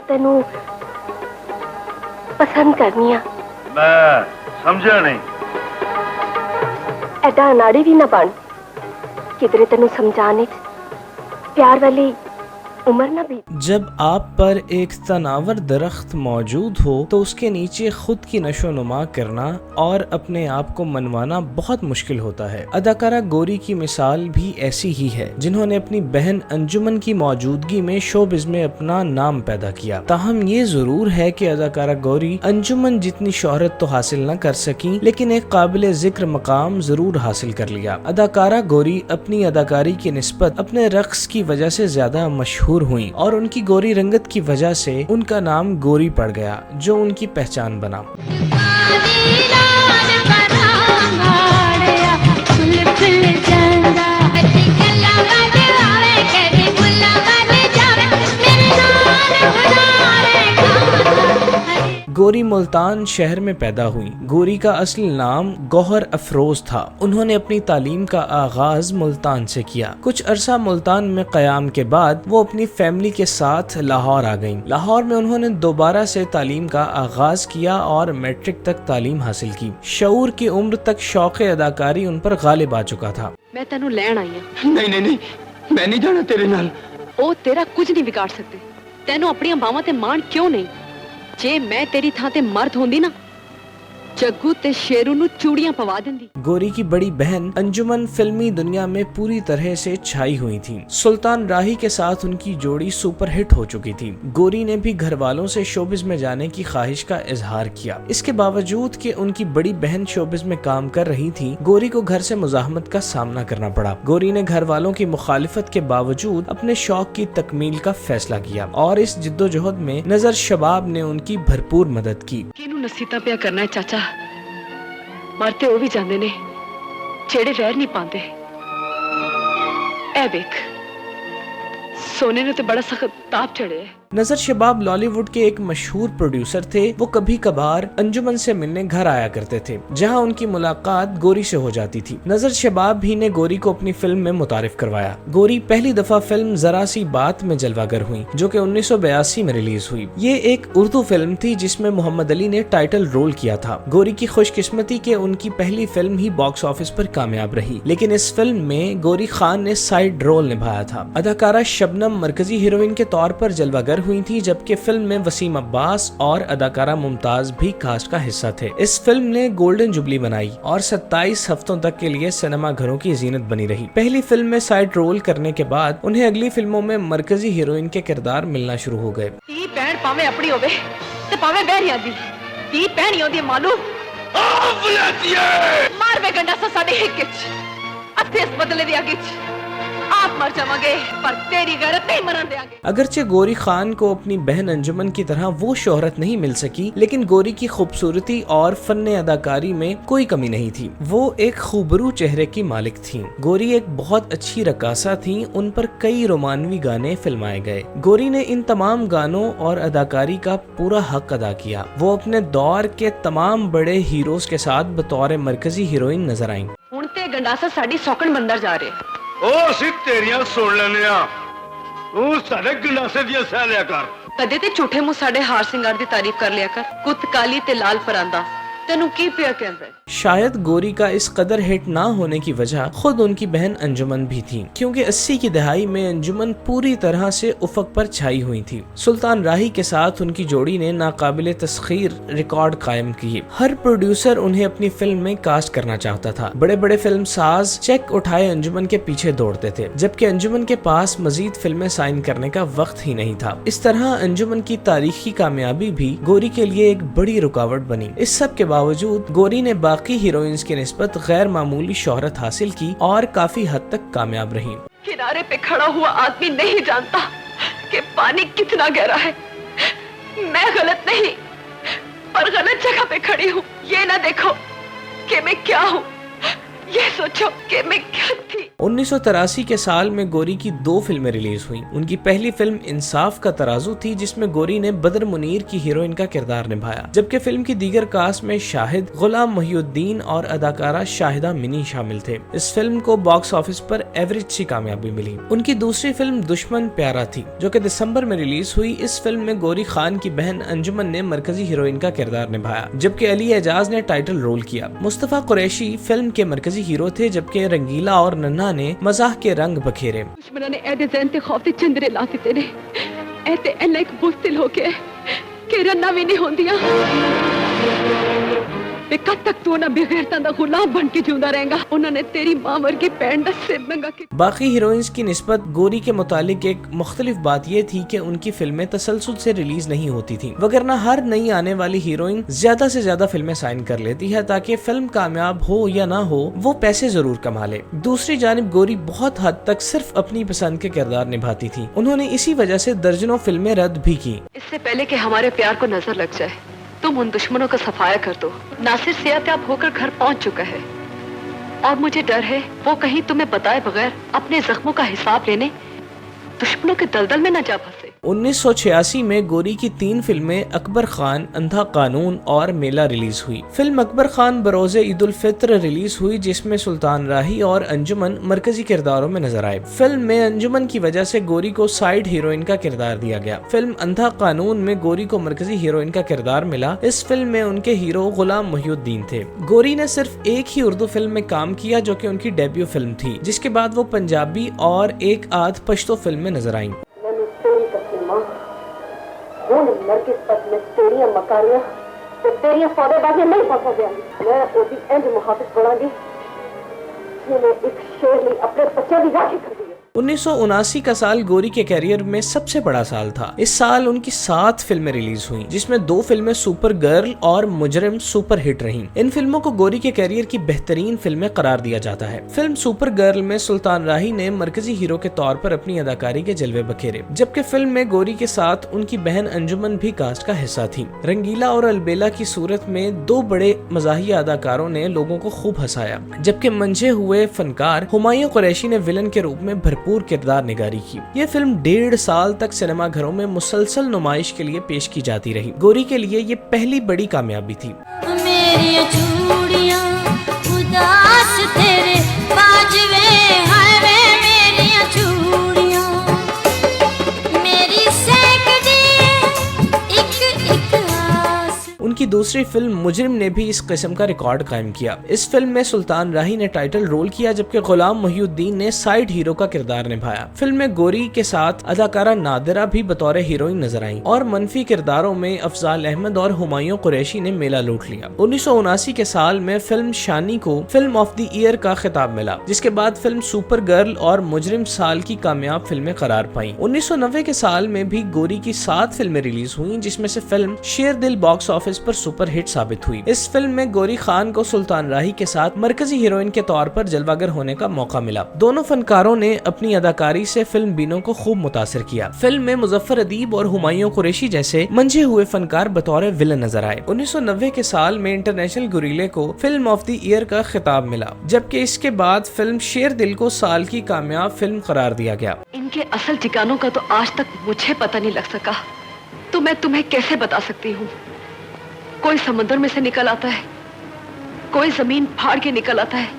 तेनू पसंद करनी आ। मैं समझा नहीं। एडा अनाड़ी भी ना बन, किधरे तेनू समझाने प्यार वाली उम्र ना भी। जब आप पर एक तनावर दरख्त मौजूद हो तो उसके नीचे खुद की नशोनुमा करना और अपने आप को मनवाना बहुत मुश्किल होता है। अदाकारा गौरी की मिसाल भी ऐसी ही है, जिन्होंने अपनी बहन अंजुमन की मौजूदगी में शोबिज में अपना नाम पैदा किया। ताहम ये जरूर है कि अदाकारा गौरी अंजुमन जितनी शोहरत तो हासिल न कर सकी, लेकिन एक काबिल जिक्र मकाम जरूर हासिल कर लिया। अदाकारा गौरी अपनी अदाकारी की निस्बत अपने रक्स की वजह से ज्यादा मशहूर हुई और उनकी गोरी रंगत की वजह से उनका नाम गौरी पड़ गया, जो उनकी पहचान बना। गौरी मुल्तान शहर में पैदा हुई। गौरी का असली नाम गौहर अफरोज था। उन्होंने अपनी तालीम का आगाज मुल्तान से किया। कुछ अरसा मुल्तान में क़याम के बाद वो अपनी फैमिली के साथ लाहौर आ गईं। लाहौर में उन्होंने दोबारा से तालीम का आगाज किया और मैट्रिक तक तालीम हासिल की। शऊर की उम्र तक शौक़ अदाकारी उन पर गालिब आ चुका था। मैं तेनू लैन आई हां। नहीं नहीं नहीं, मैं नहीं जाना तेरे नाल। ओ तेरा कुछ नहीं बिगाड़ सकते। तेनू अपनी बावां ते मान क्यों नहीं? जे मैं तेरी थां ते मर्द होंदी ना, जग्गू ते शेरू नू चूड़ियां पवा देंदी। गौरी की बड़ी बहन अंजुमन फिल्मी दुनिया में पूरी तरह से छाई हुई थी। सुल्तान राही के साथ उनकी जोड़ी सुपरहिट हो चुकी थी। गौरी ने भी घर वालों से शोबिज में जाने की ख्वाहिश का इजहार किया। इसके बावजूद कि उनकी बड़ी बहन शोबिज में काम कर रही थी, गौरी को घर से मुजाहमत का सामना करना पड़ा। गौरी ने घर वालों की मुखालिफत के बावजूद अपने शौक की तकमील का फैसला किया और इस जिद्दोजहद में नजर शबाब ने उनकी भरपूर मदद की। नसीता पिया करना है चाचा, मरते वो भी जाते ने जेड़े रह नहीं पाते। ऐ वेख, सोने ने तो बड़ा सख्त ताप चढ़े है। नजर शबाब बॉलीवुड के एक मशहूर प्रोड्यूसर थे। वो कभी कभार अंजुमन से मिलने घर आया करते थे, जहां उनकी मुलाकात गौरी से हो जाती थी। नजर शबाब ही ने गौरी को अपनी फिल्म में मुतारिफ करवाया। गौरी पहली दफा फिल्म जरा सी बात में जलवागर हुई, जो कि 1982 में रिलीज हुई। ये एक उर्दू फिल्म थी जिसमें मोहम्मद अली ने टाइटल रोल किया था। गौरी की खुशकिस्मती के उनकी पहली फिल्म ही बॉक्स ऑफिस पर कामयाब रही, लेकिन इस फिल्म में गौरी खान ने साइड रोल निभाया था। अदाकारा शबनम मरकजी हीरोइन के तौर पर जलवागर हुई थी, जबकि फिल्म में वसीम अब्बास और अदाकारा मुमताज भी कास्ट का हिस्सा थे। इस फिल्म ने गोल्डन जुबली बनाई और 27 हफ्तों तक के लिए सिनेमा घरों की जीनत बनी रही। पहली फिल्म में साइड रोल करने के बाद उन्हें अगली फिल्मों में मरकजी हीरोइन के किरदार मिलना शुरू हो गए। पावे अपनी होवे ते पावे बहरिया दी ती भैणी होंदी मालूम मार वे गंडा सा साडे हिक विच अथे इस बदले दी अग विच आप मर जावांगे, पर तेरी गैरत नहीं मरन देंगे। अगरचे गौरी खान को अपनी बहन अंजुमन की तरह वो शोहरत नहीं मिल सकी, लेकिन गौरी की खूबसूरती और फन्ने अदाकारी में कोई कमी नहीं थी। वो एक खूबरू चेहरे की मालिक थीं। गौरी एक बहुत अच्छी रकासा थीं। उन पर कई रोमानवी गाने फिल्माए गए। गौरी ने इन तमाम गानों और अदाकारी का पूरा हक अदा किया। वो अपने दौर के तमाम बड़े हीरोज के साथ बतौर मरकजी हीरोइन नजर आईं। हुण ते गंडासा साडी सौकण बंदर जा रहे। ओ सी तेरियां सुन लेने आ, तू साडे गंडासे दियां सह लिया कर। कदे ते झूठे मुंह साडे हार सिंगार दी तारीफ कर लिया कर। कुत काली ते लाल परांदा तेनू की पिया कहंदा है। शायद गौरी का इस कदर हिट ना होने की वजह खुद उनकी बहन अंजुमन भी थी, क्योंकि 80 की दहाई में अंजुमन पूरी तरह से उफक पर छाई हुई थी। सुल्तान राही के साथ उनकी जोड़ी ने नाकाबिले तस्खीर रिकॉर्ड कायम किए। हर प्रोड्यूसर उन्हें अपनी फिल्म में कास्ट करना चाहता था। बड़े बड़े फिल्म साज चेक उठाए अंजुमन के पीछे दौड़ते थे, जबकि अंजुमन के पास मजीद फिल्में साइन करने का वक्त ही नहीं था। इस तरह अंजुमन की तारीखी कामयाबी भी गौरी के लिए एक बड़ी रुकावट बनी। इस सब के बावजूद गौरी ने बाकी हीरोइंस की निस्बत गैर मामूली शोहरत हासिल की और काफी हद तक कामयाब रही। किनारे पे खड़ा हुआ आदमी नहीं जानता कि पानी कितना गहरा है। मैं गलत नहीं, पर गलत जगह पे खड़ी हूँ। ये ना देखो कि मैं क्या हूँ, ये सोचो कि मैं क्या थी। 1983 के साल में गोरी की 2 फिल्में रिलीज हुई। उनकी पहली फिल्म इंसाफ का तराजू थी, जिसमें गोरी ने बदर मुनीर की हीरोइन का किरदार निभाया, जबकि फिल्म की दीगर कास्ट में शाहिद, गुलाम मोहिउद्दीन और अदाकारा शाहिदा मिनी शामिल थे। इस फिल्म को बॉक्स ऑफिस पर एवरेज सी कामयाबी मिली। उनकी दूसरी फिल्म दुश्मन प्यारा थी, जो कि दिसंबर में रिलीज हुई। इस फिल्म में गोरी खान की बहन अंजुमन ने मरकजी हीरोइन का किरदार निभाया, जबकि अली एजाज ने टाइटल रोल किया। मुस्तफा कुरैशी फिल्म के मरकजी हीरो थे, जबकि रंगीला और नन्हा ने मजाह के रंग बखेरे। दुश्मनों ने ऐदे ज़हन ते खौफ ते चंदरे ला दिते ने, ऐते एला एक बुस्तिल हो के कि रन्ना भी नहीं होंदियां। वे कब तक तू ना बेगैरता दा गुलाम बन के जिंदा रहेगा? उन्होंने तेरी मां वर्गी भैन दा सिर नंगा के। बाकी हीरोइंस की निस्बत गोरी के मुतालिक एक मुख्तलिफ बात यह थी कि उनकी फिल्में तसलसल से रिलीज नहीं होती थी, वगरना हर नई आने वाली हीरोइन ज्यादा से ज्यादा फिल्में साइन कर लेती है ताकि फिल्म कामयाब हो या ना हो वो पैसे जरूर कमा ले। दूसरी जानिब गोरी बहुत हद तक सिर्फ अपनी पसंद के किरदार निभाती थी। उन्होंने इसी वजह से दर्जनों फिल्में रद्द भी की। इससे पहले कि हमारे प्यार को नजर लग जाए, तुम उन दुश्मनों का सफाया कर दो। नासिर सेहतयाब होकर घर पहुंच चुका है और मुझे डर है वो कहीं तुम्हें बताए बगैर अपने जख्मों का हिसाब लेने दुश्मनों के दलदल में न जा फंसे। 1986 में गोरी की 3 फिल्में अकबर खान, अंधा कानून और मेला रिलीज हुई। फिल्म अकबर खान बरोज़े ईद उल फित्र रिलीज हुई, जिसमें सुल्तान राही और अंजुमन मरकजी किरदारों में नजर आए। फिल्म में अंजुमन की वजह से गोरी को साइड हीरोइन का किरदार दिया गया। फिल्म अंधा कानून में गोरी को मरकजी हीरोइन का किरदार मिला। इस फिल्म में उनके हीरो गुलाम मोहिउद्दीन थे। गोरी ने सिर्फ एक ही उर्दू फिल्म में काम किया, जो कि उनकी डेब्यू फिल्म थी, जिसके बाद वो पंजाबी और एक आध पश्तो फिल्म में नजर आई। ਹੁਣ ਨਰगिस तक में तेरियां मकारियां ते तेरियां सौदेबाजियां नहीं पहुंच गया। मैं ओदी इंज मुहाफिज बनांगी जिन्हें एक शेर ने अपने बच्चों की राखी कर दी। 1979 का साल गोरी के कैरियर में सबसे बड़ा साल था। इस साल उनकी 7 फिल्में रिलीज हुई, जिसमें 2 फिल्में सुपर गर्ल और मुजरिम सुपर हिट रहीं। इन फिल्मों को गोरी के कैरियर की बेहतरीन फिल्में करार दिया जाता है। फिल्म सुपर गर्ल में सुल्तान राही ने मरकजी हीरो के तौर पर अपनी अदाकारी के जलवे बखेरे, जबकि फिल्म में गोरी के साथ उनकी बहन अंजुमन भी कास्ट का हिस्सा थी। रंगीला और अलबेला की सूरत में 2 बड़े मज़ाहिया अदाकारों ने लोगों को खूब हंसाया, जबकि मंझे हुए फनकार हुमायूं कुरैशी ने विलन के रूप में भरपूर किरदार निगारी की। ये फिल्म 1.5 साल तक सिनेमा घरों में मुसलसल नुमाइश के लिए पेश की जाती रही। गोरी के लिए ये पहली बड़ी कामयाबी थी। मेरी चूड़ियां उदास तेरे बाजवे हाय वे मेरी चूड़ियां मेरी सेकदी एक आस। उनकी दूसरी फिल्म मुजरिम ने भी इस किस्म का रिकॉर्ड कायम किया। इस फिल्म में सुल्तान राही ने टाइटल रोल किया, जबकि गुलाम मोहिउद्दीन ने साइड हीरो का किरदार निभाया। फिल्म में गोरी के साथ अदाकारा नादिरा भी बतौर हीरोइन नजर आई और मनफी किरदारों में अफजाल अहमद और हुमायूं कुरैशी ने मेला लूट लिया। 1979 के साल में फिल्म शानी को फिल्म ऑफ द ईयर का खिताब मिला, जिसके बाद फिल्म सुपर गर्ल और मुजरिम साल की कामयाब फिल्में करार पाई। 1990 के साल में भी गोरी की 7 फिल्में रिलीज हुई, जिसमें से फिल्म शेर दिल बॉक्स ऑफिस पर सुपर हिट साबित हुई। इस फिल्म में गोरी खान को सुल्तान राही के साथ मरकजी हीरोइन के तौर पर जलवागर होने का मौका मिला। दोनों फनकारों ने अपनी अदाकारी से फिल्म बीनों को खूब मुतासिर किया। फिल्म में मुजफ्फर अदीब और हुमायूं कुरैशी जैसे मंझे हुए फनकार बतौर विलन नजर आए। 1990 के साल में इंटरनेशनल गुरीले को फिल्म ऑफ द ईयर का खिताब मिला, जबकि इसके बाद फिल्म शेर दिल को साल की कामयाब फिल्म करार दिया गया। इनके असल ठिकानों का तो आज तक मुझे पता नहीं लग सका, तो मैं तुम्हें कैसे बता सकती हूँ। कोई समंदर में से निकल आता है, कोई जमीन फाड़ के निकल आता है,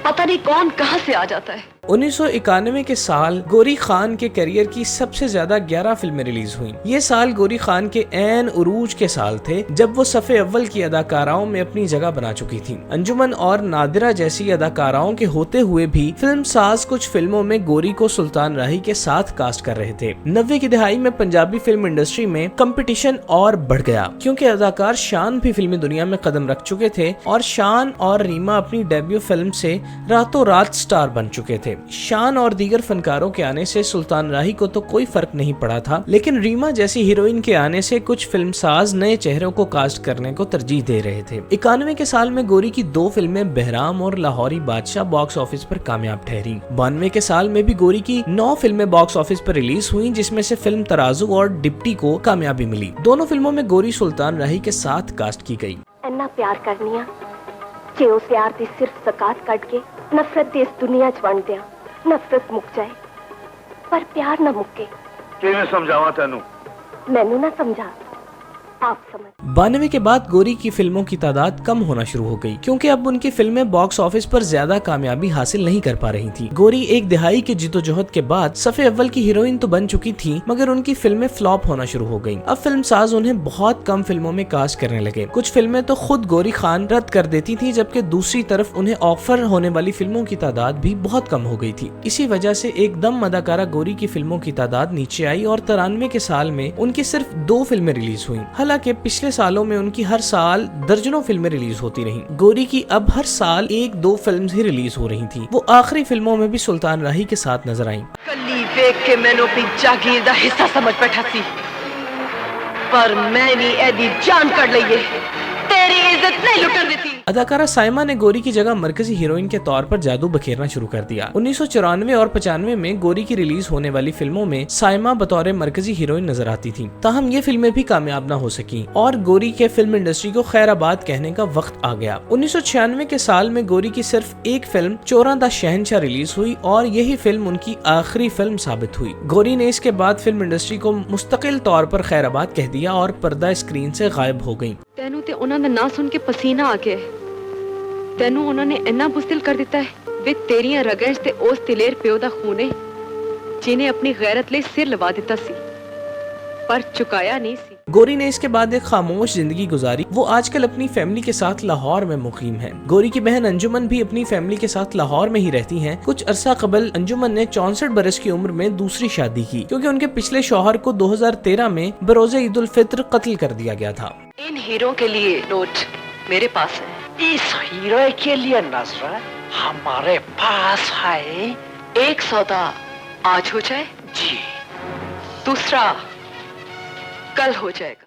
पता नहीं कौन कहां से आ जाता है। 1991 के साल गोरी खान के करियर की सबसे ज्यादा 11 फिल्में रिलीज हुई। ये साल गोरी खान के ऐन उरूज के साल थे, जब वो सफ़े अव्वल की अदाकाराओं में अपनी जगह बना चुकी थी। अंजुमन और नादिरा जैसी अदाकाराओं के होते हुए भी फिल्म साज कुछ फिल्मों में गोरी को सुल्तान राही के साथ कास्ट कर रहे थे। 90 की दिहाई में पंजाबी फिल्म इंडस्ट्री में कंपटीशन और बढ़ गया, क्योंकि अदाकार शान भी फिल्मी दुनिया में कदम रख चुके थे और शान और रीमा अपनी डेब्यू फिल्म से रातों रात स्टार बन चुके थे। शान और दीगर फनकारों के आने से सुल्तान राही को तो कोई फर्क नहीं पड़ा था, लेकिन रीमा जैसी हीरोइन के आने से कुछ फिल्मसाज नए चेहरों को कास्ट करने को तरजीह दे रहे थे। 91 के साल में गोरी की 2 फिल्में बहराम और लाहौरी बादशाह बॉक्स ऑफिस पर कामयाब ठहरी। 92 के साल में भी गोरी की 9 फिल्में बॉक्स ऑफिस पर रिलीज हुई, जिसमें से फिल्म तराजू और डिप्टी को कामयाबी मिली। दोनों फिल्मों में गोरी सुल्तान राही के साथ कास्ट की गई। इन्ना प्यार करनिया जे उस प्यार दी सिर्फ ज़कात कट के नफरत दी इस दुनिया च वंड दिया नफरत मुक जाए पर प्यार ना मुके। किवें समझावा तेनू? मैनू ना समझा, आप समझ। 92 के बाद गोरी की फिल्मों की तादाद कम होना शुरू हो गई क्योंकि अब उनकी फिल्में बॉक्स ऑफिस पर ज्यादा कामयाबी हासिल नहीं कर पा रही थी। गोरी एक दिहाई की जिद्दोजहद के बाद सफ़े अव्वल की हीरोइन तो बन चुकी थी मगर उनकी फिल्में फ्लॉप होना शुरू हो गयी। अब फिल्म साज उन्हें बहुत कम फिल्मों में कास्ट करने लगे। कुछ फिल्में तो खुद गोरी खान रद्द कर देती थी जबकि दूसरी तरफ उन्हें ऑफर होने वाली फिल्मों की तादाद भी बहुत कम हो गई थी। इसी वजह से एकदम अदाकारा गोरी की फिल्मों की तादाद नीचे आई और 93 के साल में उनकी सिर्फ 2 फिल्में रिलीज हुई। हालांकि पिछले सालों में उनकी हर साल दर्जनों फिल्में रिलीज होती रहीं। गोरी की अब हर साल 1-2 फिल्म्स ही रिलीज हो रही थी। वो आखिरी फिल्मों में भी सुल्तान राही के साथ नजर आईं। कली देख के मैंने अपनी जागीर दा हिस्सा समझ बैठा सी पर मैंने एदी जान कर ली है, तेरी इज्जत नहीं लुटन देती। अदाकारा साइमा ने गोरी की जगह मरकजी हीरोइन के तौर पर जादू बखेरना शुरू कर दिया। 1994 और 95 में गोरी की रिलीज होने वाली फिल्मों में साइमा बतौर मरकजी हीरोइन नजर आती थी। ताहम ये फिल्में भी कामयाब न हो सकी और गोरी के फिल्म इंडस्ट्री को खैराबाद कहने का वक्त आ गया। 1996 के साल में गोरी की सिर्फ एक फिल्म चोरा दा शहनशाह रिलीज हुई और यही फिल्म उनकी आखिरी फिल्म साबित हुई। गोरी ने इसके बाद फिल्म इंडस्ट्री को मुस्तकिल तौर पर खैराबाद कह दिया और पर्दा स्क्रीन से गायब हो गयी। तेनू ते उन्हां दा ना सुन के पसीना आ गया। तेनू उन्होंने इन्ना बुज़दिल कर दिता है वे तेरियां रगें ते उस दिलेर प्यो दा खून है जिन्हें अपनी गैरत ले सिर लवा दिता सी पर चुकाया नहीं सी। गोरी ने इसके बाद एक खामोश जिंदगी गुजारी। वो आजकल अपनी फैमिली के साथ लाहौर में मुकीम है। गोरी की बहन अंजुमन भी अपनी फैमिली के साथ लाहौर में ही रहती हैं। कुछ अरसा कबल अंजुमन ने 64 बरस की उम्र में दूसरी शादी की क्योंकि उनके पिछले शौहर को 2013 में बरोज़े ईद उल फित्र कत्ल कर दिया गया था। इन हीरो के लिए नोट मेरे पास है। इस हीरो के लिए नजरा हमारे पास है। एक सौदा आज हो जाए जी, दूसरा कल हो जाएगा।